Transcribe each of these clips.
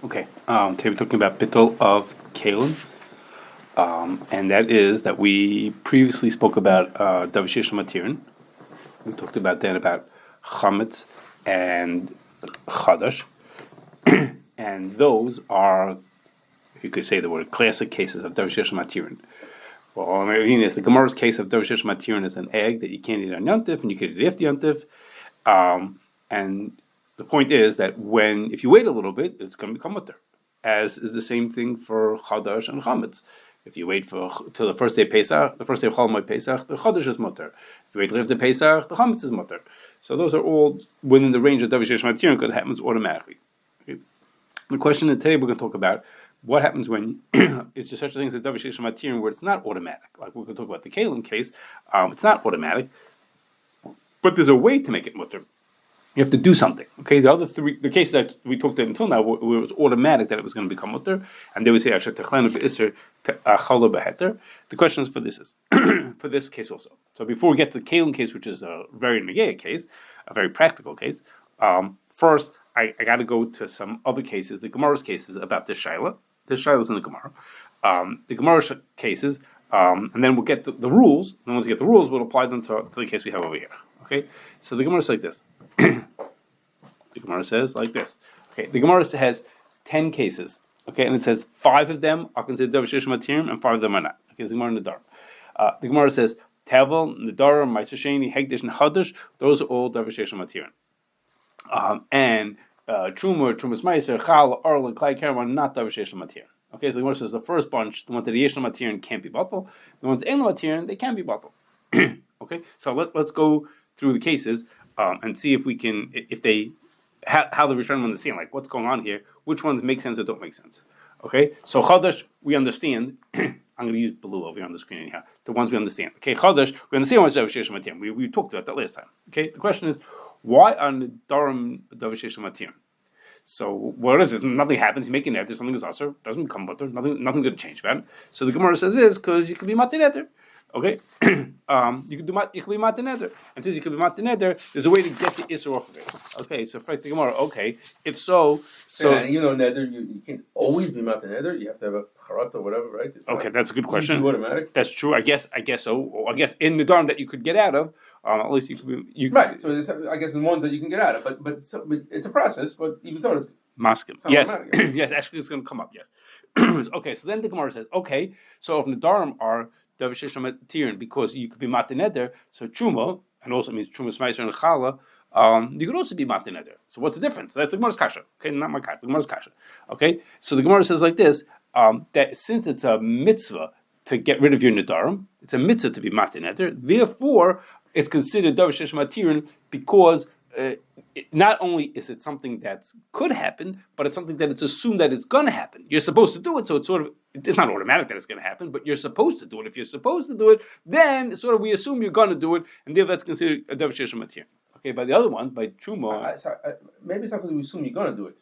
Okay, today we're talking about Bitul of Keilim, and that is that we previously spoke about Davashish Matirin. We talked about then about Chametz and Chadash, and those are, if you could say the word, classic cases of Davashish Matirin. Well, I mean, the Gemara's case of Davashish Matirin is an egg that you can't eat on Yontif, and you can eat it after Yontif, and the point is that if you wait a little bit, it's going to become mutter. As is the same thing for Chadash and Chametz. If you wait till the first day of Pesach, the first day of Chol Moed Pesach, the Chadash is mutter. If you wait till after Pesach, the Chametz is mutter. So those are all within the range of Davashish Matirin because it happens automatically. Okay. The question that today we're going to talk about what happens when it's just such a thing as a Davashish Matirin where it's not automatic. Like we're going to talk about the Keilim case, it's not automatic, but there's a way to make it mutter. You have to do something. Okay, the case that we talked about until now, where it was automatic that it was going to become mutter, and they would say Heter. The question is for this case also. So before we get to the Keilim case, which is a very negaya case, a very practical case, first I got to go to some other cases, the Gemara's cases about this shaila. This shaila is in the Gemara. The Gemara's cases, and then we'll get the rules. And once we get the rules, we'll apply them to the case we have over here. Okay, so the Gemara is like this. The Gemara says like this. Okay, the Gemara has 10 cases. Okay, and it says 5 of them are considered Davashish Matirim and 5 of them are not. Okay, it's the Gemara Nadar. The Gemara says Tevel, Nadar, Ma'aser Sheni, Hekdesh, and Chadash. Those are all Davashish Matirim. And Trumas Ma'aser, Chal, Arla, Klai, Kerem are not Davashish Matirim. Okay, so the Gemara says the first bunch, the ones that are Yesh Matirim can't be batal. The ones Aino Matirim, they can be batal. Okay, so let's go through the cases and see if we can, how the Rishonim understand, like what's going on here, which ones make sense or don't make sense. Okay, so Chadash, we understand. I'm going to use blue over here on the screen anyhow. The ones we understand. Okay, Chadash, we understand what's Davashish Matirim. We talked about that last time. Okay, the question is, why are Nedarim Davashish Matirim? So what is it? Nothing happens. You make an Heter, something is Aser, doesn't become butter. Nothing going to change about it. So the Gemara says is because you can be Matin Heter. Okay, you can be Matin Heter, and since you can be Matin Heter, there's a way to get the Isser off of it. Okay, so for the Gemara, okay, if so, Neder, you can't always be Matin Heter. You have to have a charat or whatever, right? Okay, that's a good question. Automatic. That's true. I guess so. Or I guess in the Dharm that you could get out of, at least you could be. Right. So I guess in ones that you can get out of, but it's a process. But even though it's Maskim. Yes, yes. Actually, it's going to come up. Yes. Okay, so then the Gemara says, okay, so if the Dharm are Davashish Matirin, because you could be Matin Heter, so Truma, and also means Trumas Ma'aser and Chala, you could also be Matin Heter. So what's the difference? That's the Gemara's Kasha. Okay, not my Kasha, the Gemara's Kasha. Okay, so the Gemara says like this, that since it's a mitzvah to get rid of your Nedarim, it's a mitzvah to be Matin Heter, therefore it's considered Davashish Matirin because not only is it something that could happen, but it's something that it's assumed that it's going to happen. You're supposed to do it, so it's not automatic that it's going to happen, but you're supposed to do it. If you're supposed to do it, then we assume you're going to do it, and therefore that's considered a Davashish Matirin. Okay, by the other ones, by Truma, maybe it's not because we assume you're going to do it.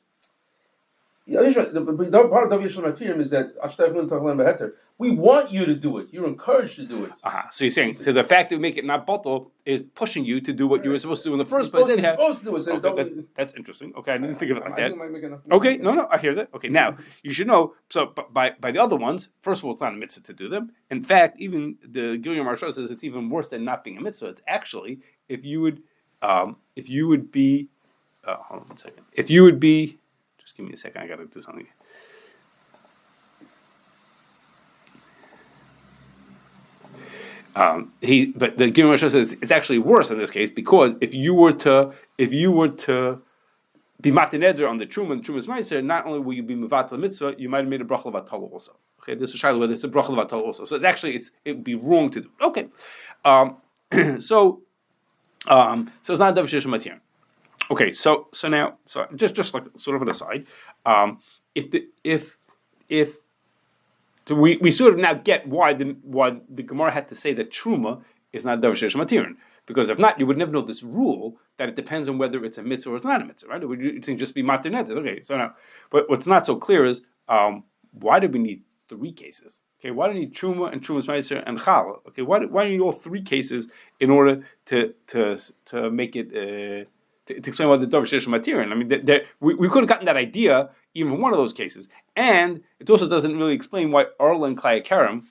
The part of Davashish Matirin is that we want you to do it. You're encouraged to do it. So you're saying, so the fact that we make it not bottle is pushing you to do what you were supposed to do in the first place. You're supposed to do it. Okay, that's interesting. Okay, I didn't think of it like that. Okay, no, I hear that. Okay, now, you should know, so by the other ones, first of all, it's not a mitzvah to do them. In fact, even the Gilyon Marsha says it's even worse than not being a mitzvah. It's actually, if you would be, hold on one second. If you would be, just give me a second, I got to do something. But the Gilyon Marsha says it's actually worse in this case because if you were to be Matin Heter on the Truma and Trumas Ma'aser, not only will you be Mevatel Mitzvah, you might have made a bracha Vatala also. Okay, this is a shaila whether it's a bracha Vatala also. So it would be wrong to do. Okay, so it's not Davashish Matirin. Okay, so now just like sort of an aside, if we sort of now get why the Gemara had to say that Truma is not Davashish Matirin. Because if not, you would never know this rule that it depends on whether it's a mitzvah or it's not a mitzvah, right? It would just be Matin Heter. Okay, so now, but what's not so clear is why do we need 3 cases? Okay, why do we need Truma and Trumas Ma'aser and Chala? Okay, why do you need all 3 cases in order to make it to explain why the Davashish Matirin? I mean, we could have gotten that idea even from one of those cases. And it also doesn't really explain why Arla and Klaya Karam,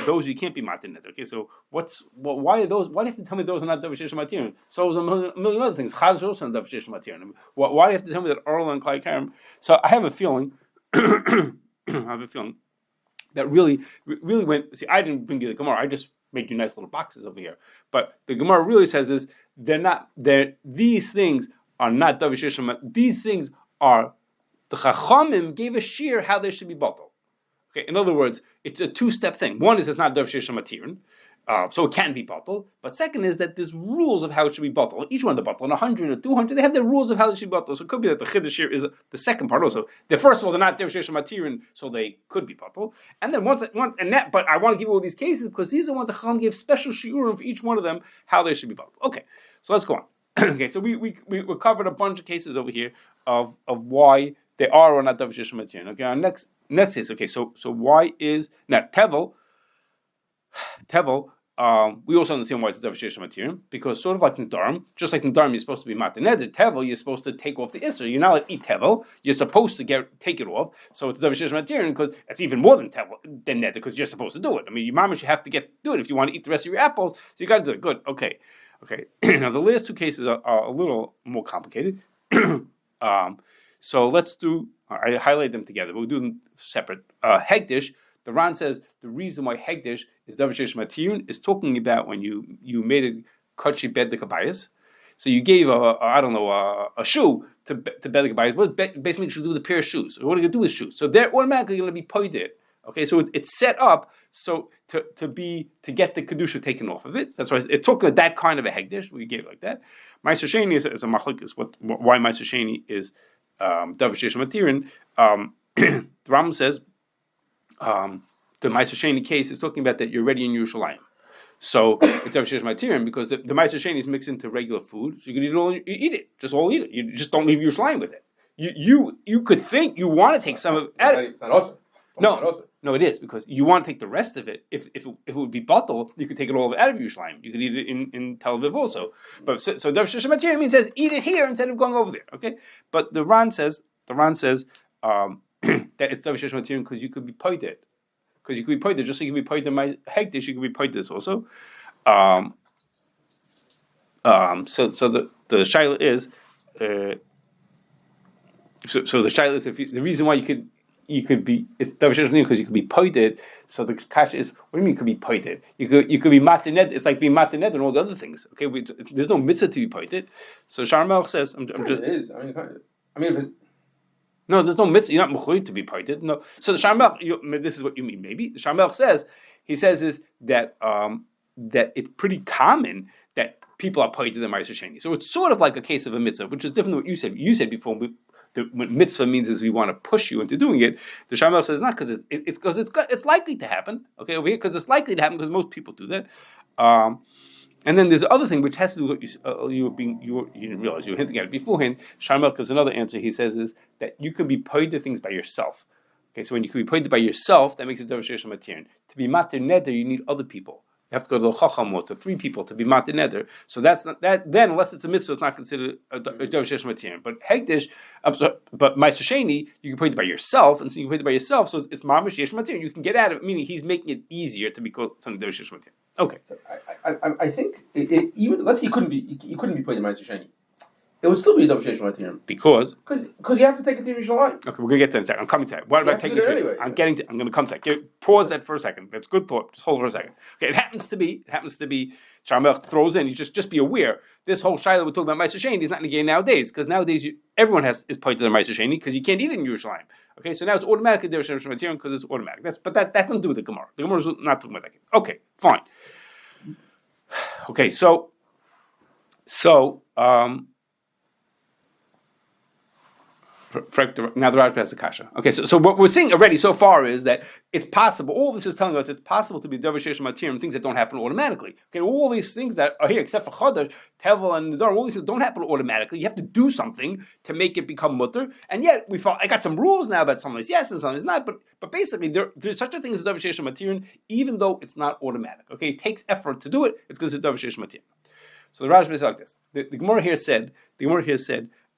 those you can't be matin neder. Okay, so why are those? Why do you have to tell me those are not davar sheish matirin? So there's a million other things. Chaz also not davar sheish matirin. Why do you have to tell me that Arla and Klaya Karam? So I have a feeling. That really went. See, I didn't bring you the Gemara. I just made you nice little boxes over here. But the Gemara really says is they're not. These things are not davar sheish. These things are the Chachamim gave a shear how they should be bottled. Okay, in other words, it's a two-step thing. One is it's not davar sheish matirin, so it can be bottled. But second is that there's rules of how it should be bottled. Each one of the bottle, 100 or 200, they have their rules of how it should be bottled. So it could be that the chiddush here is the second part also. First of all, they're not davar sheish matirin, so they could be bottled. And then but I want to give you all these cases because these are ones the Chacham gave special shiurim for each one of them how they should be bottled. Okay, so let's go on. Okay, so we covered a bunch of cases over here of why they are or not davar sheish matirin. Okay, our next case. Okay, so why is now Tevel? We also understand why it's davar sheish matirin because sort of like Nedarim, just like Nedarim, you're supposed to be matin neder. Tevel, you're supposed to take off the isser. You're not allowed to eat Tevel. You're supposed to take it off. So it's davar sheish matirin because it's even more than Tevel than neder because you're supposed to do it. I mean, your mama should have to do it if you want to eat the rest of your apples. So you got to do it. Good. Okay. Now the last two cases are a little more complicated. So let's do. I highlight them together. We'll do them separate. Hegdish. The Ran says the reason why Hegdish is davar sheish matirin is talking about when you made a kachi bed the kabayas. So you gave a shoe to bed the kabayas. What basically you should do with a pair of shoes? What are you going to do with shoes? So they're automatically going to be poided. Okay, so it's set up so to get the kedusha taken off of it. That's why it took that kind of a Hegdish. We gave it like that. Ma'aser Sheni is a machlokes. Why Ma'aser Sheni is davar sheish matirin. The Rambam says the Ma'aser Sheni case is talking about that you're already in Yerushalayim, so it's davar sheish matirin because the Ma'aser Sheni is mixed into regular food, so you can eat it. Just eat it. You just don't leave Yerushalayim with it. You could think you want to take some of it. It's not awesome. No, it is because you want to take the rest of it. If it would be bottled, you could take it all out of Yerushalayim. You could eat it in Tel Aviv also. But so davar sheish matirin means says eat it here instead of going over there. Okay, but the Ran says that it's davar sheish matirin because you could be poided. Because you could be poided just so you can be poided my hegdish. You could be poided this also. So the shaila is so the shaila is the reason why you could be it's davar sheish matirin because you could be poided. So the kasha is what do you mean could be poided? You could be matin neder. It's like being matin neder and all the other things. Okay, there's no mitzvah to be poided. So Sharmel says I'm just. It is. I mean, if it's, no, there's no mitzvah. You're not mechuyev to be poided. No. So the Sharmel, this is what you mean. Maybe the Sharmel says is that that it's pretty common that people are poided in Ma'aser Sheni. So it's sort of like a case of a mitzvah, which is different than what you said. You said before. What mitzvah means is we want to push you into doing it. The Shamel says not because it's likely to happen. Okay, over here because it's likely to happen because most people do that. And then there's other thing which has to do with what you didn't realize you were hinting at it beforehand. Shamel gives another answer. He says is that you could be paid the things by yourself. Okay, so when you can be paid by yourself, that makes it davar sheish matirin. To be matir neder, you need other people. You have to go to the chacham or to 3 people to be matir neder. So that's not that. Then unless it's a mitzvah, it's not considered a davar sheish matirin. But hegdish, but Ma'aser Sheni, you can pay it by yourself, and so you can pay it by yourself. So it's mamish yesh matirin. You can get out of it. Meaning he's making it easier to be called something davar sheish matirin. Okay. So I think even let's say you couldn't be paid in Ma'aser Sheni. It would still be a davar sheish matirin because you have to take it to Yerushalayim. Okay, we're gonna get to that in a second. I'm coming to that. What about taking it anyway? I'm going to come to that. Pause that for a second. That's good thought. Just hold for a second. Okay, it happens to be. Sharmel throws in. You just be aware. This whole shayla we're talking about Ma'aser Sheni is not negated nowadays because nowadays everyone is paid to the Ma'aser Sheni because you can't eat it in Yerushalayim. Okay, so now it's automatically davar sheish matirin because it's automatic. That doesn't do with the Gemara. The Gemara is not talking about that. Okay, fine. Okay, so. Now the Raj has the kasha. Okay, so what we're seeing already so far is that it's possible. All this is telling us it's possible to be davar sheish matirin, things that don't happen automatically. Okay, all these things that are here, except for Chadash, Tevel, and Nizar, all these things don't happen automatically. You have to do something to make it become mutter. And yet I got some rules now about some is yes and some is not. But basically there's such a thing as davar sheish matirin, even though it's not automatic. Okay, it takes effort to do it. It's considered davar sheish matirin. So the Raj is like this. The Gemara here said.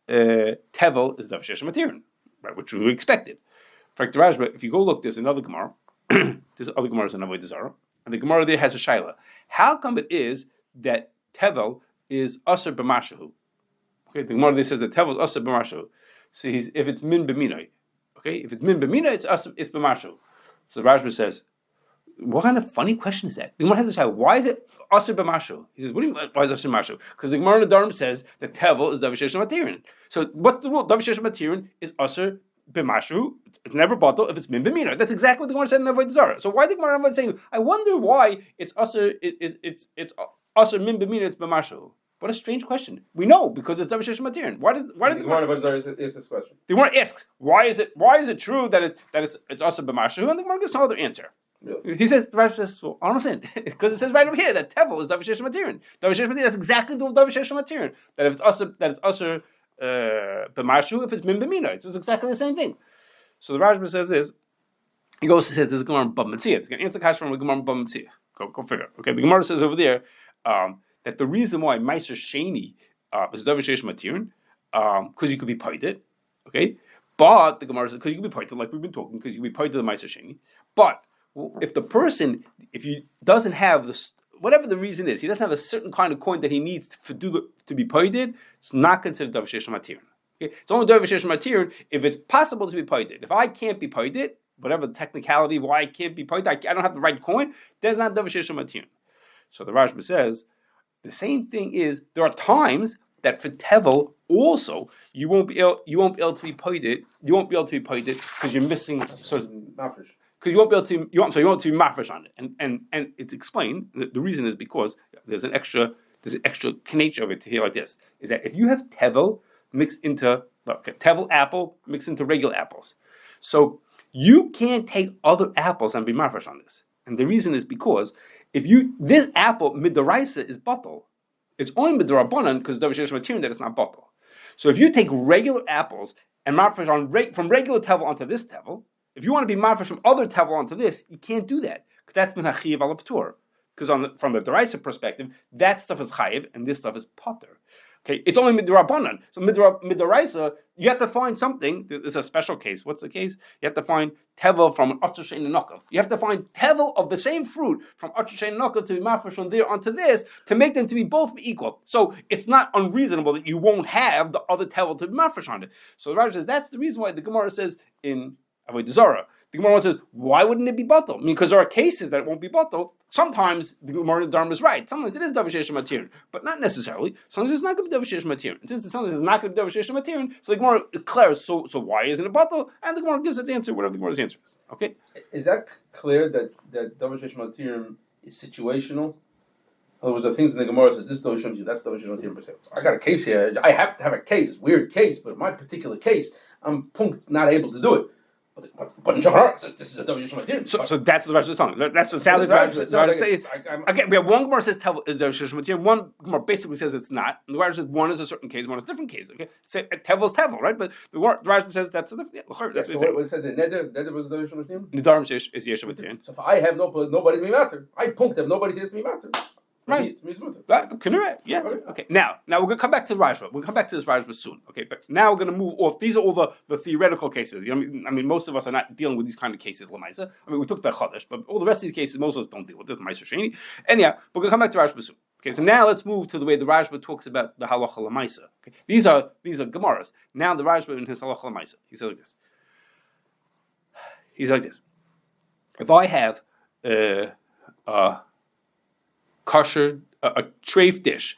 Tevel is davar sheish matirin. right? Which we expected. In fact, the Rashba, if you go look, there's another Gemara. There's other Gemaras in Avodah Zarah, and the Gemara there has a shaila. How come it is that Tevel is aser b'mashahu? Okay, the Gemara there says that Tevel is aser b'mashahu. So if it's min b'minoi, okay, if it's min b'minoi, it's b'mashahu. So the Rashba says, what kind of funny question is that? The Gemara has a shaila. Why is it aser b'mashahu? He says, what do you mean? Why is it aser b'mashahu? Because the Gemara in the Dharm says that Tevel is davishesh matirin. So what's the rule? Davishesh matirin is aser b'mashu. It's never bottle if it's min b'mina. That's exactly what the Gemara said in Avodah Zarah. So why the Gemara is saying? I wonder why it's usher. It's usher min b'mina. It's b'mashu. What a strange question. We know because it's davishesh matirin. Why does the Gemara of Avodah Zarah is this question? The Gemara asks why is it true that it's usher b'mashu, and the Gemara gives no other answer. Really? He says the Rashi says so. I don't understand because it says right over here that Tevel is davishesh matirin. Davishesh matirin. That's exactly the davishesh matirin. That if it's usher b'mashu, if it's min b'mina, it's exactly the same thing. So the Rashba says this. He goes to say this is Gemara Bava Metzia. It's going to answer Kashering with Gemara Bava Metzia. Go figure. Okay, the Gemara says over there that the reason why Meiser Sheni is davishesh matirin because you could be paid it. Okay, but the Gemara says because you could be paid it, like we've been talking, because you could be paid to the Meiser Sheni. But if the person, if he doesn't have this, whatever the reason is, he doesn't have a certain kind of coin that he needs to be paid, it's not considered davishesh matirin. Okay? It's only davishesh matirin if it's possible to be paid. If I can't be paid, whatever the technicality why I can't be paid, I don't have the right coin, that's not davishesh matirin. So the Rashba says the same thing is there are times that for Tevel also you won't be able to be paid. You won't be able to be paid because you're missing sort of mafresh. Because you won't be able to, you won't be able to be mafresh on it, and it's explained. The reason is because there's an extra knetch of it here like this. Is that if you have Tevel mixed into Tevel apple mixed into regular apples, so you can't take other apples and be mafresh on this. And the reason is because this apple midoraisa is bottle, it's only midorabanan because davishesh matirin that it's not bottle. So if you take regular apples and mafresh from regular Tevel onto this Tevel, if you want to be mafresh from other Tevel onto this, you can't do that because that's been hachiv ala p'tur. Because from the deraisa perspective, that stuff is chayiv and this stuff is potter. Okay, it's only midrabanan. So midoraisa, you have to find something. There's a special case. What's the case? You have to find tevel from an Aruch shein nakav. You have to find tevel of the same fruit from Aruch shein nakav to be mafresh from there onto this to make them to be both equal. So it's not unreasonable that you won't have the other tevel to be mafresh on it. So the Rav says that's the reason why the Gemara says in Avodah Zarah, the Gemara says, why wouldn't it be batal? I mean, because there are cases that it won't be batal. Sometimes the Gemara Dharma is right. Sometimes it is davishesh matirin, but not necessarily. Sometimes it's not going to be davishesh matirin. And since sometimes it's not going to be davishesh matirin, so the Gemara declares, so why isn't it batal? And the Gemara gives its answer, whatever the Gemara's answer is. Okay? Is that clear that davishesh matirin is situational? In other words, the things in the Gemara says, this davishesh matirin, that's davishesh matirin. I got a case here. I have to have a case, weird case, but in my particular case, I'm not able to do it. But in Shulchan says this is a davishesh matirin. So that's what the Rashi is telling. That's what sounds like. Again, we have one Gemara says Tevel is davishesh matirin. One Gemara basically says it's not. And the Rashi says one is a certain case, one is a different case. Okay, say Tevel is Tevel, right? But the Rashi says that's what it says. The Neder was davishesh matirin. The Dharm is yesh matirin. So if I have nobody to be matter, I punked them. Nobody to be matter. Right. Yeah. Okay. Now we're going to come back to Rashba. We'll come back to this Rashba soon. Okay. But now we're going to move off. These are all the theoretical cases. You know, I mean, most of us are not dealing with these kind of cases. Lamaisa. I mean, we took the Chodesh, but all the rest of these cases, most of us don't deal with this. Meiser Sheni. And yeah, we're going to come back to Rashba soon. Okay. So now let's move to the way the Rashba talks about the halacha lamaisa. Okay. These are Gemaras. Now the Rashba in his halacha lamaisa, he says like this. He's like this. If I have kosher, a treif dish,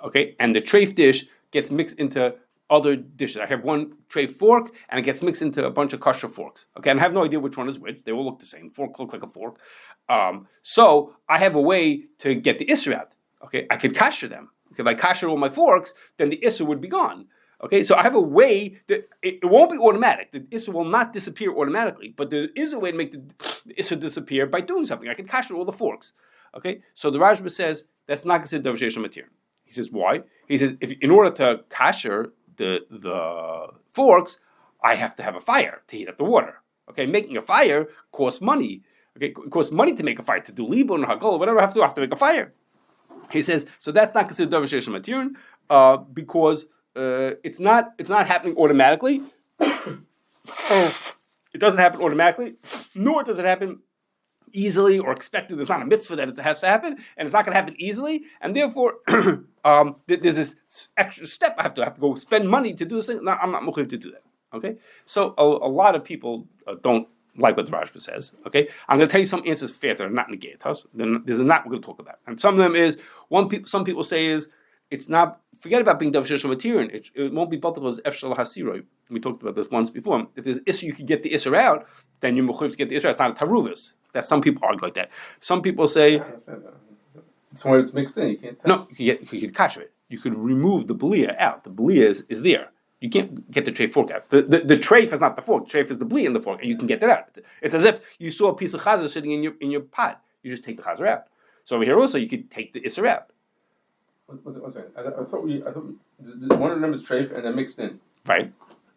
okay, and the treif dish gets mixed into other dishes. I have one treif fork, and it gets mixed into a bunch of kosher forks, okay, and I have no idea which one is which. They all look the same. Fork looks like a fork. So I have a way to get the isser out, okay. I could kasher them. If I kasher all my forks, then the isser would be gone. Okay, so I have a way that it won't be automatic. The isser will not disappear automatically, but there is a way to make the isser disappear by doing something. I can kasher all the forks. Okay, so the Rashba says that's not considered davishesh matirin. He says why? He says if in order to kasher the forks, I have to have a fire to heat up the water. Okay, making a fire costs money. Okay, it costs money to make a fire, to do libun or hagol, whatever I have to make a fire. He says so that's not considered davishesh matirin because it's not happening automatically. It doesn't happen automatically, nor does it happen easily or expected. There's not a mitzvah that it has to happen, and it's not going to happen easily, and therefore there's this extra step. I have to go spend money to do this thing. No, I'm not mochiv to do that. Okay, so a lot of people don't like what the Rashba says. Okay, I'm going to tell you some answers fair that are not negated. Then there's a not we're going to talk about, and some of them is some people say is it's not. Forget about being dav sheshel material. It won't be batal as efshel hasiroi. We talked about this once before. If there's issue, you can get the isser out. Then you're mechuyev to get the isser out. It's not a taruvis. That some people argue like that. Some people say it's when it's mixed in. You can't. No, you could kasher it. You could remove the blia out. The blia is there. You can't get the tray fork out. The treif is not the fork. The treif is the blia in the fork, and you can get that out. It's as if you saw a piece of chazer sitting in your pot. You just take the chazer out. So over here also you could take the isser out. One second. I thought one of them is treif and then mixed in. Right.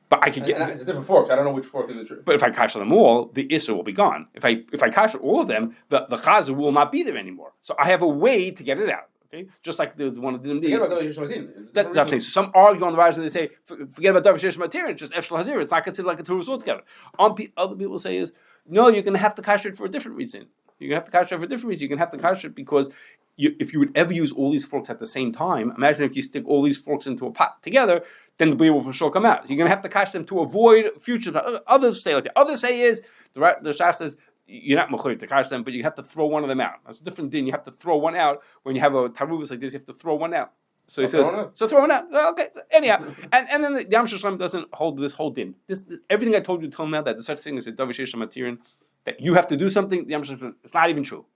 But I could get. It's a different fork. So I don't know which fork is the treif. But if I kasher them all, the isser will be gone. If I kasher all of them, the chazer will not be there anymore. So I have a way to get it out. Okay, just like the one of them. That's the thing. So some argue on the rise and they say, forget about davar sheish material. It's just efshel hazir. It's not considered like a turus altogether. Other people say is no, you're going to have to kasher it for a different reason. You're going to have to kasher it for a different reason. You're going to have to kasher it because if you would ever use all these forks at the same time, imagine if you stick all these forks into a pot together, then the blia will for sure come out. You're going to have to kasher them to avoid future. Others say like that. Others say is the shach says. You're not mechuyev to kash them, but you have to throw one of them out. That's a different thing. You have to throw one out when you have a taruvus like this. You have to throw one out. So he says, so throw one out. Okay. So anyhow, and then the Yam Shloim doesn't hold this whole din. This everything I told you till now that there's such thing as a davar sheish material that you have to do something. The Yam Shloim, it's not even true.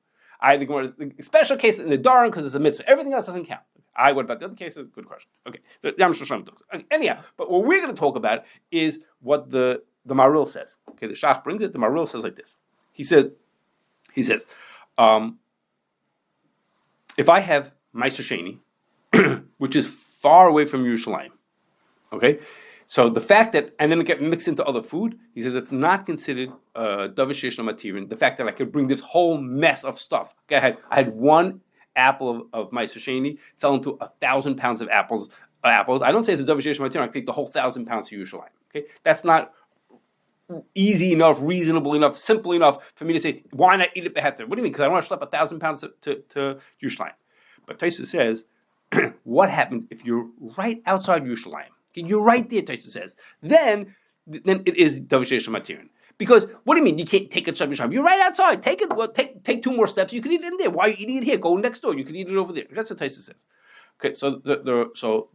I think the special case in the Daran because it's a mitzvah. Everything else doesn't count. What about the other cases? Good question. Okay. So Yam Shloim talks. Anyhow, but what we're going to talk about is what the Maril says. Okay, the Shach brings it. The Maril says like this. He says, if I have Meiser Sheni, which is far away from Yerushalayim, okay, so the fact that, and then it gets mixed into other food, he says it's not considered davar sheish material. The fact that I could bring this whole mess of stuff. Okay, I had one apple of Meiser Sheni, fell into 1,000 pounds of apples. I don't say it's a davar sheish material. I take the whole 1,000 pounds to Yerushalayim. Okay, that's not easy enough, reasonable enough, simple enough for me to say, why not eat it beheter? What do you mean? Because I want to schlep 1,000 pounds to Yerushalayim. But Tosfos says, what happens if you're right outside Yerushalayim? Okay, you're right there, Tosfos says. Then it is davar sheish material. Because what do you mean you can't take it to Yerushalayim? You're right outside. Take it. Well, take 2 more steps. You can eat it in there. Why are you eating it here? Go next door. You can eat it over there. That's what Tosfos says. Okay, so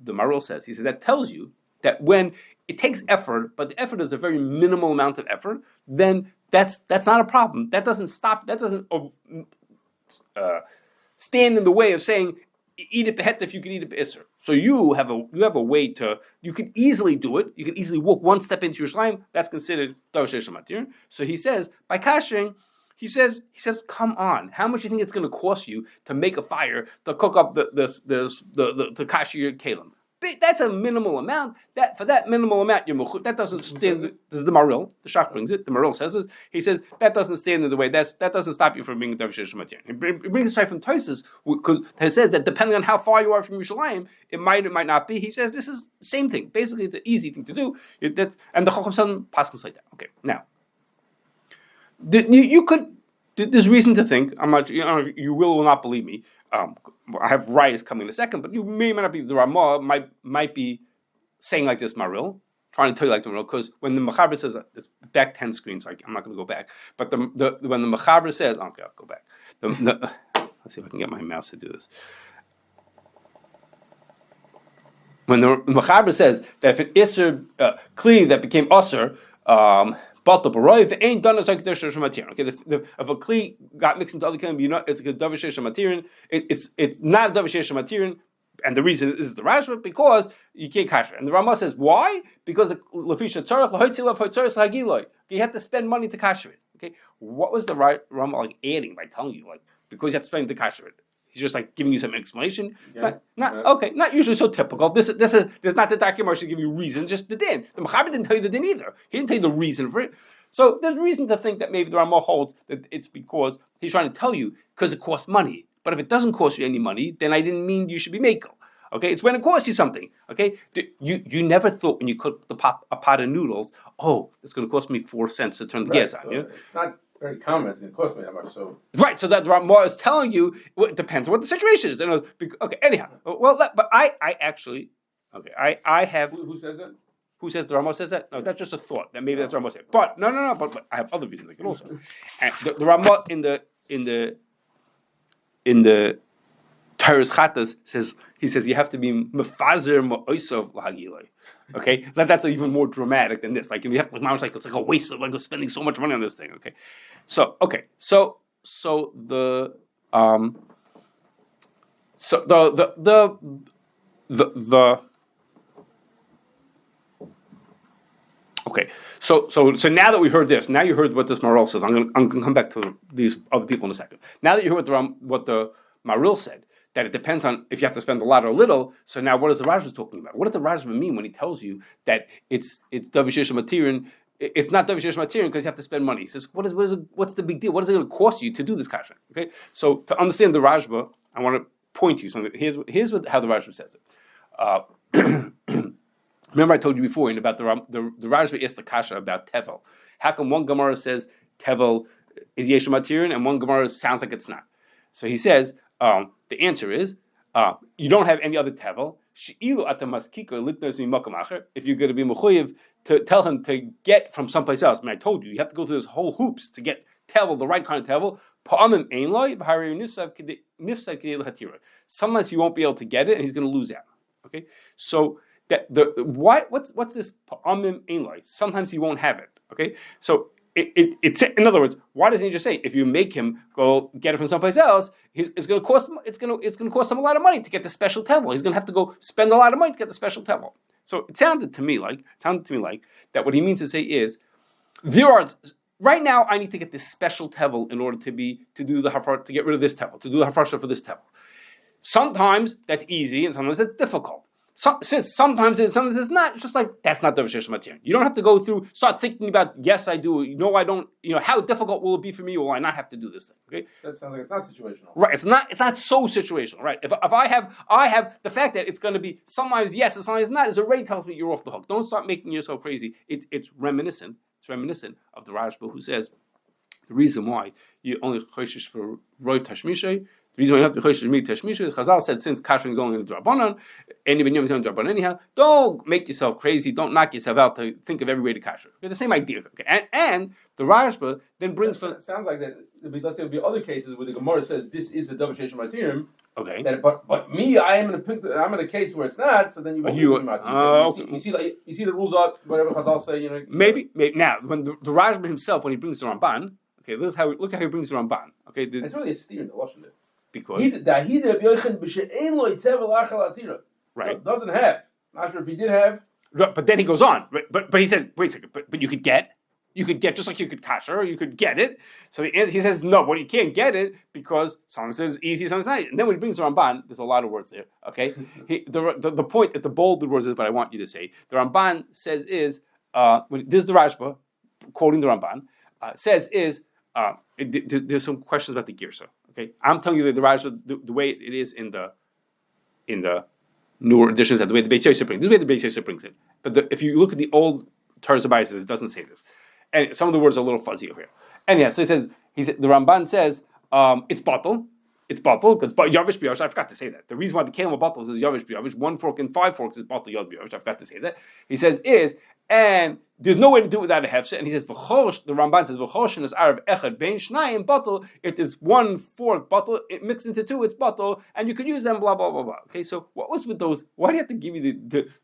the Maril says, he says that tells you that when it takes effort, but the effort is a very minimal amount of effort, then that's not a problem. That doesn't stop. That doesn't stand in the way of saying eat it beheter if you can eat it be'isr. So you have a way to. You can easily do it. You can easily walk one step into Yerushalayim. That's considered davar sheish material. So he says by kashering. He says, come on. How much do you think it's going to cost you to make a fire to cook up the kasher your Keilim? That's a minimal amount. For that minimal amount, that doesn't stand. This is the Maril. The Shach brings it. The Maril says this. He says that doesn't stand in the way. That doesn't stop you from being a davar sheish material. He brings it straight from Tosfos because he says that depending on how far you are from Yerushalayim, it might not be. He says this is the same thing. Basically, it's an easy thing to do. And the Chacham Son passes like that. Okay, now you could. There's reason to think. I'm not. You will not believe me. I have riots coming in a second, but you may not be the Ramah might be saying like this Maril, trying to tell you like the Maril, because when the Mechaber says it's back 10 screens, so I'm not going to go back. But when the Mechaber says, okay, I'll go back. Let's see if I can get my mouse to do this. When the Mechaber says that if an Isser Kli that became Usser, but the baroy ain't done as like the sheish material. Okay, if a kli got mixed into other keilim, it's like a davar sheish material. It's not a davar sheish material, and the reason is the Rashba because you can't kasher. And the Ramah says why? Because lefisha tzarich lahotzilav hotzeres hagiloi. You have to spend money to kasher it. Okay, what was the Ramah like adding by telling you like because you have to spend to kasher it? He's just like giving you some explanation. Yeah. Not usually so typical. This is there's not the document to give you reason, just the din. The Mechaber didn't tell you the din either. He didn't tell you the reason for it. So there's reason to think that maybe the Ramah holds that it's because he's trying to tell you because it costs money. But if it doesn't cost you any money, then I didn't mean you should be makel. Okay, it's when it costs you something. Okay, you never thought when you cooked a pot of noodles, oh, it's going to cost me 4 cents to turn the gas on. So it's not very common. It's going to cost me that much. So right, so that the Ramah is telling you, well, it depends on what the situation is. Okay, anyhow, well, but I actually, okay, I have. Who says that? Who says the Ramah says that? No, that's just a thought that maybe that's what Ramah said. But no. But I have other reasons I can also. And the Ramah in the Tevillas Keilim says you have to be mefazer ma'osav lahagilei. Okay, that's even more dramatic than this. Like you have it's like a waste of like spending so much money on this thing. Okay, so the okay, so now that we heard this, now you heard what this Maral says. I'm gonna come back to these other people in a second. Now that you heard what the Maral said, that it depends on if you have to spend a lot or a little. So now, what is the Rajba talking about? What does the Rajba mean when he tells you that it's Davishesh Matirin? It's not Davishesh Matirin because you have to spend money. He says, what's the big deal? What is it going to cost you to do this Kashering? Okay, so to understand the Rajba, I want to point to you something. Here's how the Rajba says it. Remember, I told you before about the Rajba asked the Kasha about Tevel. How come one Gemara says Tevel is Yesh Matirin and one Gemara sounds like it's not? So he says the answer is you don't have any other Tevel. If you're going to be mechuyev to tell him to get from someplace else, I told you have to go through this whole hoops to get Tevel, the right kind of Tevel. Sometimes you won't be able to get it, and he's going to lose out. Okay, so what's this pa'amim einloi? Sometimes he won't have it. Okay, so it's in other words, why doesn't he just say if you make him go get it from someplace else, it's going to cost him a lot of money to get the special tevel. He's going to have to go spend a lot of money to get the special tevel. So it sounded to me like that. What he means to say is right now I need to get this special tevel in order to do the hafar, to get rid of this tevel, to do the hafarsha for this tevel. Sometimes that's easy and sometimes that's difficult. Since sometimes it's not, it's just like that's not Davishesh Matirin. You don't have to start thinking about yes I do, I don't, how difficult will it be for me? Will I not have to do this thing? Okay, that sounds like it's not situational. Right, it's not so situational. Right, if I have the fact that it's going to be sometimes yes and sometimes not is already tells me you're off the hook. Don't start making yourself crazy. It's reminiscent of the Rashba who says the reason why you only choshish for roiv tashmishay. The reason why you have to choshish me tashmishay is Chazal said since Kashering is only in the drabanan, any ben yom is on the drabanan anyhow. Don't make yourself crazy. Don't knock yourself out to think of every way to kasher. Okay, the same idea. Okay, and the Rashba then brings it sounds like that. Let's say there'll be other cases where the Gemara says this is a Davishesh Matirim. Okay. But me, I'm in a case where it's not. So then you see the rules are whatever Chazal say. Maybe now when the Rashba himself when he brings the Ramban. Okay, look how he brings the Ramban. Okay, it's really a steer in the lashon there. Because right, doesn't have. Not sure if he did have. But then he goes on. But he said, wait a second. But you could get just like you could kasher, or you could get it. So he says no, but you can't get it because sometimes it's easy, sometimes not. And then when he brings the Ramban, there's a lot of words there. Okay, the point at the bold words is what I want you to say. The Ramban says is this is the Rashba quoting the Ramban says is there's some questions about the girsa. Okay, I'm telling you that the Rashba the way it is in the newer editions, the way the Beis Yosef brings this is the way the Beis Yosef brings it. But if you look at the old Torah's Abayis, it doesn't say this. And some of the words are a little fuzzy over here. Anyhow, so the Ramban says it's batal because yavish biyavish. I forgot to say that. The reason why the kelim of batal is yavish biyavish. 1 fork and 5 forks is batal yav biyavish. I forgot to say that. He says and there's no way to do it without a hefseh. And he says the Ramban says v'choshen is Arab echad bein shnayim batal. If there's 1 fork batal, it mixed into 2, it's batal, and you can use them. Blah blah blah blah. Okay, so what was with those? Why do you have to give you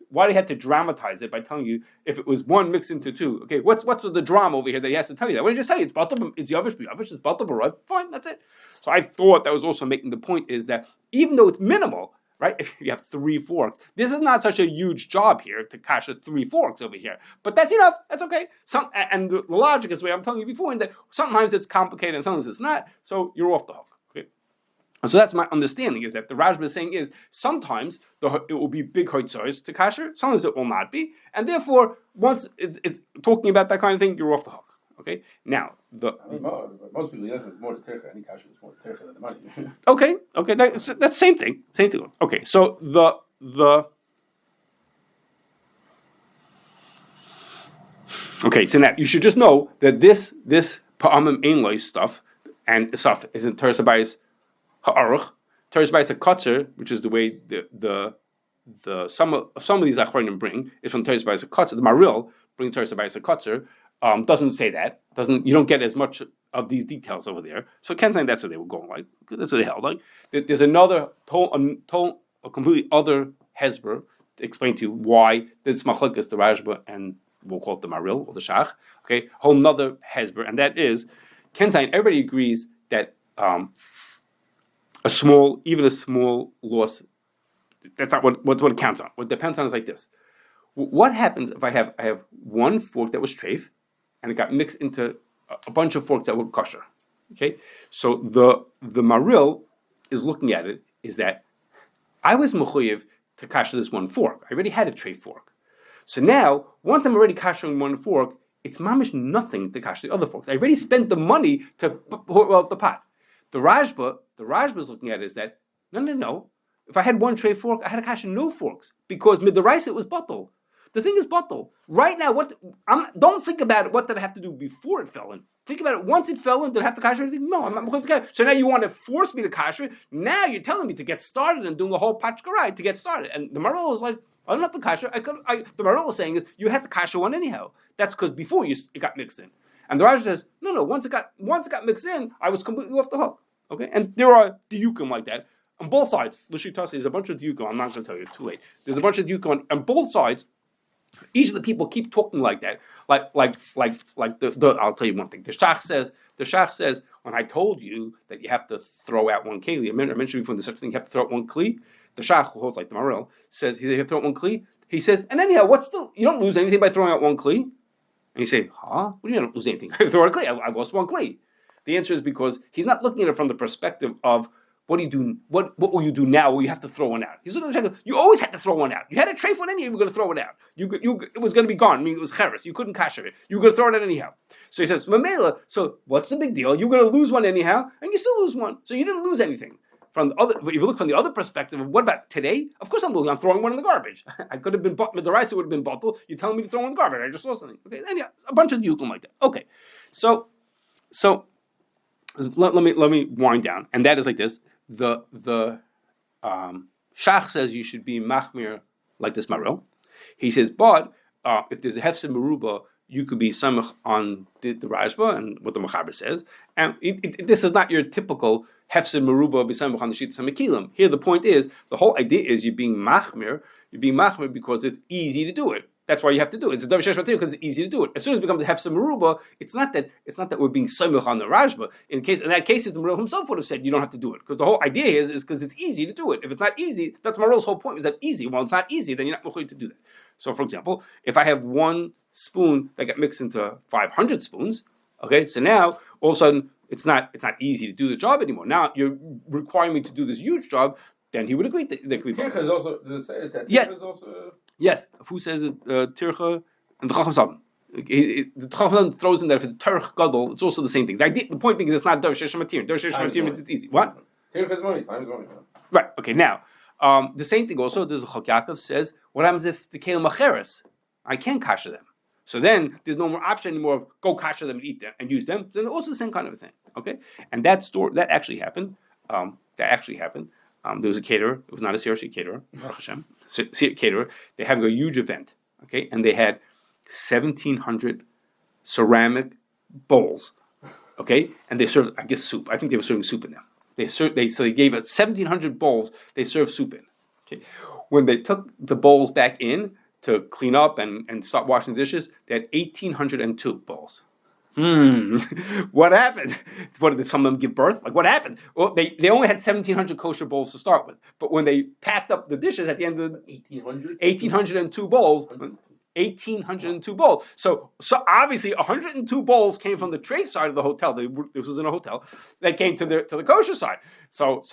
why do you have to dramatize it by telling you if it was 1 mixed into 2? Okay, what's with the drama over here that he has to tell you that? Why don't you just tell you it's batal, it's yavish biyavish, it's batal b'roiv. Fine, that's it. So I thought that was also making the point is that even though it's minimal. Right, if you have 3 forks, this is not such a huge job here to kasher 3 forks over here. But that's enough. That's okay. And the logic is the way I'm telling you before, in that sometimes it's complicated and sometimes it's not. So you're off the hook. Okay. And so that's my understanding is that the Rashba is saying is sometimes it will be big hoitzos to kasher, sometimes it will not be, and therefore once it's talking about that kind of thing, you're off the hook. Okay. Now most people yes, it's more the tercha. Any kasher is more the tercha than the money. Okay. That's same thing. Okay. So Okay, so now you should just know that this pa'amim ein loy stuff and stuff is in Tevillas Keilim Aruch. Tevillas Keilim Kotzer, which is the way the some of these achronim bring is from Tevillas Keilim Kotzer. The Maril bring Tevillas Keilim Kotzer. Doesn't say that. You don't get as much of these details over there. So Ken saying that's what they were going like. That's what they held like. There's another a completely other hezber to explain to you why this machlokes the Rashba and we'll call it the Maril or the Shach. Okay, whole another hezber, and that is Ken saying everybody agrees that a small loss. That's not what it counts on. What it depends on is like this. What happens if I have one fork that was treif, and it got mixed into a bunch of forks that were kosher? Okay, so the Maril is looking at it is that I was mechuyev to kasher this one fork. I already had a treif fork. So now, once I'm already kashering one fork, it's mamish nothing to kasher the other forks. I already spent the money to boil up the pot. The Rashba is looking at it is that no. If I had one tray fork, I had to kasher no forks because midaraisa it was batal. The thing is batal. Right now, don't think about it. What did I have to do before it fell in? Think about it. Once it fell in, did I have to kasher anything? No, I'm not going to kasher. So now you want to force me to kasher. Now you're telling me to get started and doing a whole pachkarai to get started. And the Marol is like, I'm not the kasher. The Marol is saying is you had to kasher one anyhow. That's because before it got mixed in. And the Rav says, no. Once it got mixed in, I was completely off the hook. Okay, and there are diukim like that on both sides. L'shitasi, there's a bunch of diukim. I'm not going to tell you; it's too late. There's a bunch of diukim on both sides. Each of the people keep talking like that, like the. I'll tell you one thing. The Shach says when I told you that you have to throw out one keli. I mentioned before the such thing you have to throw out one kli. The Shach, who holds like the Marel, says you have to throw out one kli. He says, and anyhow, you don't lose anything by throwing out one kli. And you say, huh? What do you mean I don't lose anything? I throw out a kli. I lost one kli. The answer is because he's not looking at it from the perspective of what do you do? What will you do now where you have to throw one out? He's looking at the you always had to throw one out. You had a tray for it anyhow, you were going to throw it out. It was going to be gone. I mean, it was cheres. You couldn't kasher it. You were going to throw it out anyhow. So he says, Mamela, so what's the big deal? You're going to lose one anyhow, and you still lose one. So you didn't lose anything. If you look from the other perspective of what about today? Of course I'm losing. I'm throwing one in the garbage. I could have been midaraisa would have been bottle. You're telling me to throw one in the garbage. I just saw something. Okay, anyhow, a bunch of yukim like that. Okay, so let me wind down, and that is like this. The Shach says you should be machmir like this Maril. He says, but if there's a hefsed meruba, you could be samach on the Rashba and what the Mechaber says. And this is not your typical hefsed meruba b'samach on the Tevillas Keilim. Here the point is, the whole idea is you're being machmir because it's easy to do it. That's why you have to do it. It's a davar shesh because it's easy to do it. As soon as it becomes a hefsed meruba, it's not that we're being samach on the Rashba. In that case, the Maril himself would have said you don't have to do it because the whole idea is because it's easy to do it. If it's not easy, that's Maril's whole point. Is that easy? Well, it's not easy, then you're not mechuyev to do that. So, for example, if I have one spoon that got mixed into 500 spoons, okay, so now all of a sudden it's not easy to do the job anymore. Now you're requiring me to do this huge job. Then he would agree that there could be. Tircha is also that. Yes. Is also, yes. Who says it? Tircha and the Chacham Salman. The Chacham throws in that if it's Terch Gadol, it's also the same thing. The point being is it's not Davar Shesh Matir. Davar Shesh Matir means it's easy. What? Tircha is money. Time is money. Right. Okay. Now, the same thing also. There's a Chok Yaakov says, what happens if the Keilim Acheres? I can't kasher them. So then there's no more option anymore of go kasher them and eat them and use them. So also the same kind of a thing. Okay. And that actually happened. There was a caterer. It was not a CRC caterer. Baruch Hashem. Caterer. They're having a huge event. Okay, and they had 1,700 ceramic bowls. Okay, and they served, I guess, soup. I think they were serving soup in them. So they gave it 1,700 bowls. They served soup in. Okay, when they took the bowls back in to clean up and start washing the dishes, they had 1,802 bowls. What happened? What did some of them give birth? Like what happened? Well, they only had 1,700 kosher bowls to start with, but when they packed up the dishes at the end of the 1,802 bowls. 1,802 bowls. So obviously 102 bowls came from the treif side of the hotel. This was in a hotel. That came to the kosher side. So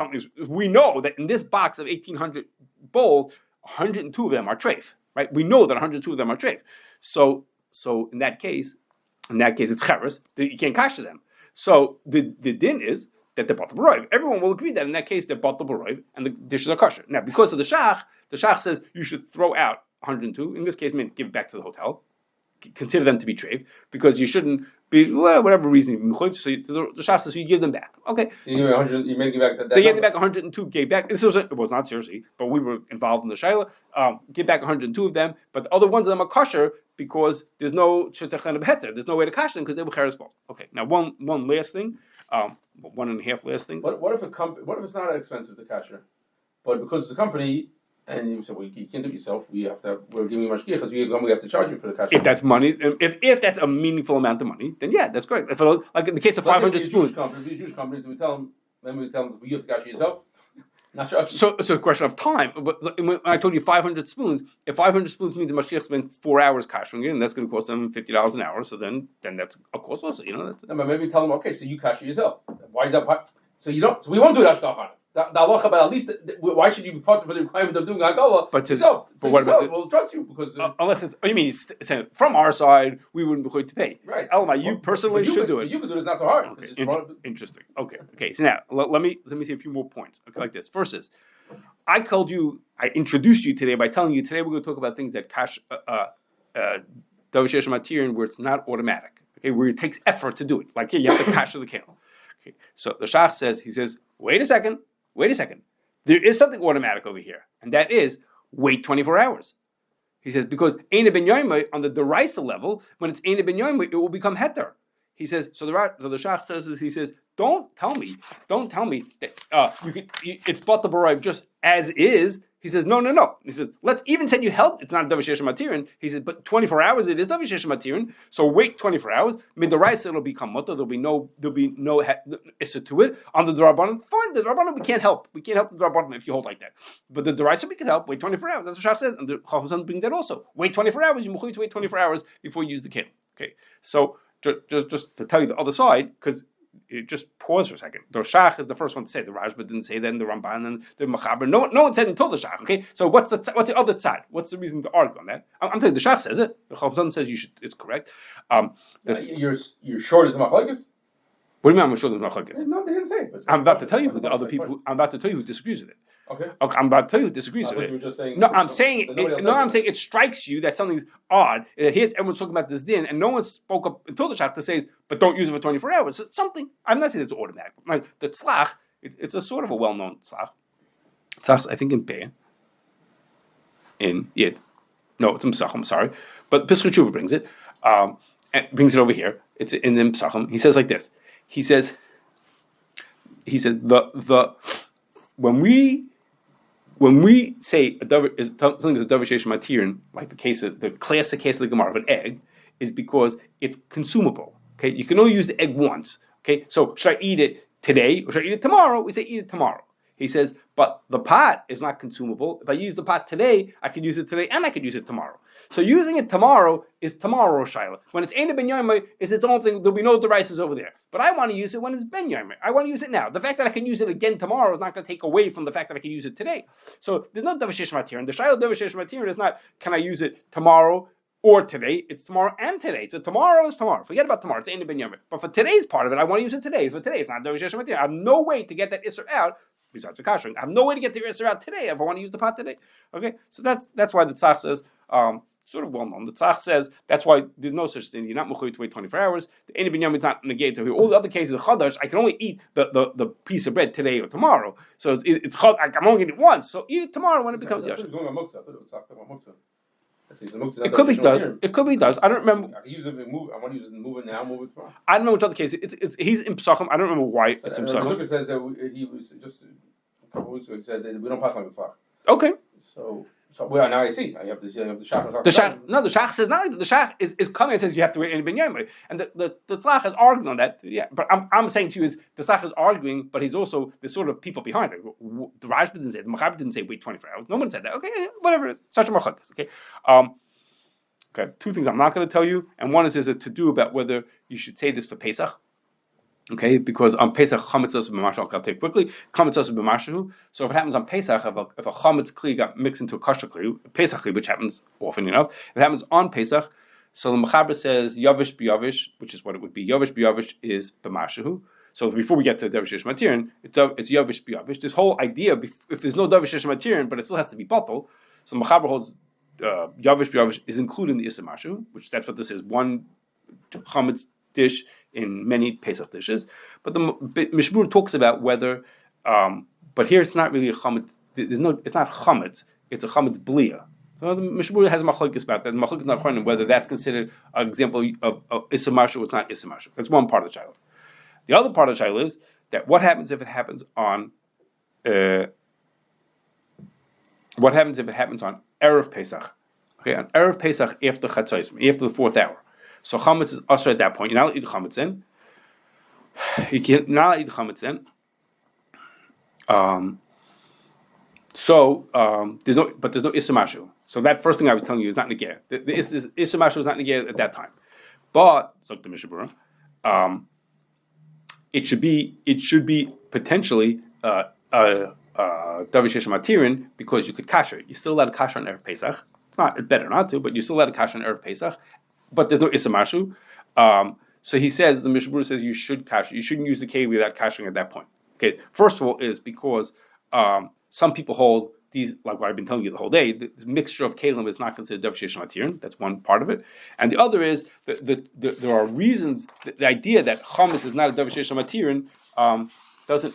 we know that in this box of 1,800 bowls, 102 of them are treif. Right? We know that 102 of them are treif. So in that case, it's cheres. You can't kasher them. So the din is that they're batal b'roiv. Everyone will agree that in that case they're batal b'roiv and the dishes are kosher. Now, because of the shach, The Shach says you should throw out 102. In this case, give it back to the hotel. Consider them to be treif because you shouldn't be whatever reason. So the Shach says you give them back. Okay. So you give 100. You may give back that. They gave back 102. Gave back. It was not seriously, but we were involved in the shaila. Give back 102 of them, but the other ones of them are kosher because there's no Heter. There's no way to cash them because they were cheres ball. Okay. Now one last thing. One and a half last thing. What if it's not expensive to kasher, but because it's a company and you say, well, you can't do it yourself. We're giving you mashgiach because we have to charge you for the kasher. If that's money, if that's a meaningful amount of money, then yeah, that's great. If like in the case of 500 spoons, Jewish company, do we tell them? Then we tell them you have to kasher yourself. Not charge. So it's a question of time. But when I told you 500 spoons, if 500 spoons means the mashgiach spends 4 hours kashering it, and that's going to cost them $50 an hour. So then that's a cost also. No, but maybe tell them, okay, so you kasher yourself. Why is that? So you don't. So we won't do it ashkaf on it. The halacha, but at least why should you be part of the requirement of doing hagala yourself? But what about we'll trust you because unless it's, you mean from our side we wouldn't be going to pay, right? Elma, you personally should do it. You can do it. It's not so hard. Okay. Interesting. Okay. So now let me see a few more points. Okay, like this. First is, I introduced you today by telling you today we're going to talk about things that Davish Matirin where it's not automatic. Okay, where it takes effort to do it. Like here, you have to cash the keilim. Okay, so the Shach says, wait a second. There is something automatic over here, and that is wait 24 hours. He says, because Aino ben yomo on the deraisa level, when it's Aino ben yomo, it will become Heter. He says, so the Shach says, he says, don't tell me that it's but the barayv just as is. He says, no. He says, let's even say you help. It's not Davish Matirin. He says, but 24 hours it is Davish Matirin. So wait 24 hours. Mid the rice it'll become mutter. There'll be no issa to it. On the drabanan, fine. The drabanan we can't help. We can't help the drabanan if you hold like that. But the deraisa we can help. Wait 24 hours. That's what Shach says. And the Chacham bring that also. Wait 24 hours. You must wait 24 hours before you use the keilim. Okay. So just to tell you the other side, because. Just pause for a second. The Shach is the first one to say. The Rajba didn't say. Then the Ramban and the Machaber. No one said until the Shach. Okay, so what's the other side? What's the reason to argue on that? I'm telling you, the Shach says it. The Chacham says you should. It's correct. You're sure it's machlokes? What do you mean? I'm sure there's machlokes. No, they didn't say it. I'm about to tell you who the other people. I'm about to tell you who disagrees with it. Okay. I'm about to tell you who disagrees with it. You were just saying, I'm saying it strikes you that something's odd. Here's everyone's talking about this din, and no one spoke up until the Shach to say, but don't use it for 24 hours. So something. I'm not saying it's automatic. Like the tzlach, it's a sort of a well-known tzlach. Tzlach, I think in Be'er. In Yid. No, it's in Pesach, I'm sorry. But Pesach Tshuva brings it. And brings it over here. It's in the Pesachim. He says like this. He says when we say something is a davish matirin, like the classic case of the Gemara of an egg, is because it's consumable. Okay, you can only use the egg once. Okay, so should I eat it today or should I eat it tomorrow? We say eat it tomorrow. He says, but the pot is not consumable. If I use the pot today, I could use it today and I could use it tomorrow. So using it tomorrow is tomorrow shaila. When it's Aino ben yomo, it's its own thing. There'll be no deraisas over there. But I want to use it when it's ben yomo. I want to use it now. The fact that I can use it again tomorrow is not going to take away from the fact that I can use it today. So there's no davish matirin. The shaila davish matirin is not can I use it tomorrow or today. It's tomorrow and today. So tomorrow is tomorrow. Forget about tomorrow. It's Aino ben yomo. But for today's part of it, I want to use it today. For today, it's not davish matirin. I have no way to get that isser out. Besides the Kashering, I have no way to get the Isser out today if I want to use the pot today. Okay, so that's why the Tzach says, sort of well known. The Tzach says that's why there's no such thing. You're not mechuyev to wait 24 hours. The Aino ben yomo is not negated. All the other cases of Chadash, I can only eat the piece of bread today or tomorrow. So it's I'm only going to eat it once. So eat it tomorrow when it becomes Yash. It could be done. It could be done. I don't remember. I can use it and move. I want to use it and move it now. Move it tomorrow. I don't know which other case. He's in Pesachim. I don't remember why it's in Pesachim. Lukas says that he was just a couple of weeks ago. He said that we don't pass on the tzlach. Okay. So well, now I see. I have the Shach. The Shach says not like the Shach is coming and says you have to wait in ben yomo, and the Tzlach is arguing on that. Yeah, but I'm saying to you is the Tzlach is arguing, but he's also the sort of people behind it. The Rajba didn't say, the Machaber didn't say wait 24 hours. No one said that. Okay, whatever it is. Such a machlokes. Okay. Okay. Two things I'm not going to tell you, and one is a to do about whether you should say this for Pesach. Okay, because on Pesach, chametz also b'mashu. I'll take quickly. Chametz also b'mashu. So if it happens on Pesach, if a chametz kli got mixed into a kosher kli, Pesach kli, which happens often enough, if it happens on Pesach, so the Mechaber says yavish b'yavish, which is what it would be. Yavish b'yavish is b'mashu. So before we get to Davar Sheish Matirin, it's Yavish B'Yavish. This whole idea, if there's no Davar Sheish Matirin, but it still has to be Batal, so Machaber holds Yavish B'Yavish is included in the Issa Mashu, which that's what this is, one chametz dish in many Pesach dishes. But the Mishmur talks about whether, but here it's not really a chametz. It's not chametz. It's a chametz blia. So the Mishmur has a machlokes about that. The machlokes is not according whether that's considered an example of Issa Mashu or it's not Issa Mashu. That's one part of the Shiloh. The other part of the Shiloh is that what happens if it happens on Erev Pesach? Okay, on Erev Pesach after Chatzos, after the 4th hour. So chametz is usher at that point. You're not allowed to eat chametz in. You can't not eat chametz in. There's no Issa Mashu. So that first thing I was telling you is not negeh. The Issa Mashu is not negeh at that time. But so the Mishabura, it should be potentially Davar Sheish Matirin because you could kasher. You're still allowed to kasher on Erev Pesach. It's better not to, but you're still allowed to kasher on Erev Pesach. But there's no Issa Mashu. So he says, the Mishabura says you should kasher. You shouldn't use the keli without kashering at that point. Okay. First of all, is because some people hold these, like what I've been telling you the whole day, the mixture of Keilim is not considered Davar Sheish Matirin. That's one part of it. And the other is that there are reasons, the idea that chametz is not a Davar Sheish Matirin doesn't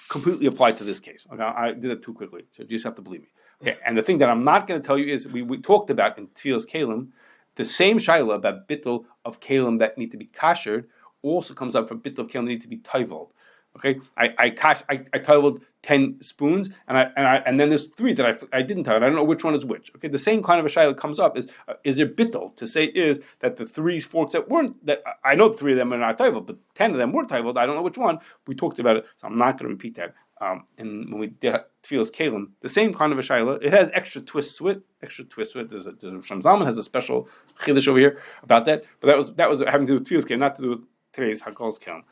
completely apply to this case. Okay, I did it too quickly, so you just have to believe me. Okay, and the thing that I'm not going to tell you is, we talked about in Tevillas Keilim, the same shaila about Bitul of Keilim that need to be kashered also comes up for Bitul of Keilim that need to be toivled. Okay, I toiled 10 spoons, and then there's 3 that I didn't toil. I don't know which one is which. Okay, the same kind of a shaila comes up is there bittul to say is that the 3 forks that weren't, that I know 3 of them are not toiled, but 10 of them were toiled. I don't know which one. We talked about it, so I'm not going to repeat that. And when we did Tevillas Keilim, the same kind of a shaila, it has extra twists to it. There's Sham Zalman has a special chiddush over here about that, but that was having to do with Tevillas Keilim, not to do with today's Hakol's Keilim.